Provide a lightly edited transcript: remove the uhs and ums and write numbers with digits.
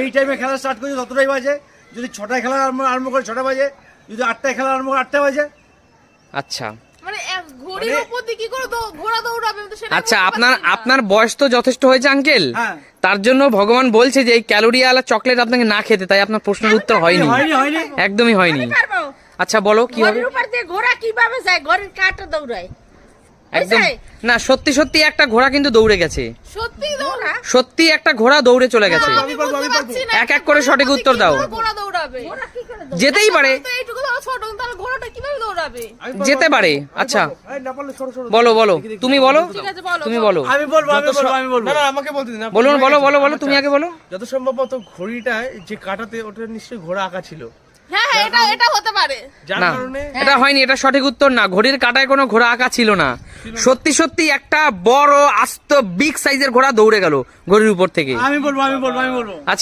এই টাইমে খেলা স্টার্ট করছে ততটাই বাজে, যদি 6টায় খেলা আরম্ভ করে 6টা বাজে, যদি 8টায় খেলা আরম্ভ করে 8টা বাজে। আচ্ছা মানে ঘড়ির উপর দিয়ে কি করে ঘোড়া দৌড়াবে? আচ্ছা, আপনার বয়স তো যথেষ্ট হয়েছে আঙ্কেল, হ্যাঁ। তার জন্য ভগবান বলছে যে এই ক্যালোরিওয়ালা চকলেট আপনাকে না খেতে, তাই আপনার প্রশ্নের উত্তর হয়নি, একদমই হয়নি। আচ্ছা বলো কি হবে? ঘোড়া কিভাবে যায়? ঘড়ির কাঁটা দৌড়ায় একদম না, সত্যি সত্যি একটা ঘোড়া কিন্তু দৌড়ে গেছে, সত্যি দৌড়া? সত্যি একটা ঘোড়া দৌড়ে চলে গেছে। আমি বুঝতে পারছি না, এক এক করে সঠিক উত্তর দাও। ঘোড়া দৌড়াবে? যেতেই পারে, এইটুকু তো ছোট, তাহলে ঘোড়াটা কিভাবে দৌড়াবে? যেতে পারে। আচ্ছা বলো তুমি বলো, তুমি বলো। আমি বলবো। না না, আমাকে বলতে দিন। বলো তুমি আগে বলো। যত সম্ভবত ঘড়িটা যে কাটাতে, ওটা নিশ্চয়ই ঘোড়া আঁকা ছিল, হ্যাঁ এটা হতে পারে। যার না কারণে এটা হয়নি, এটা সঠিক উত্তর না। ঘড়ির কাঁটায় কোনো ঘোড়া আঁকা ছিল না, সত্যি সত্যি একটা বড় আস্ত বিগ সাইজের ঘোড়া দৌড়ে গেল ঘড়ির উপর থেকে। আমি বলবো। আচ্ছা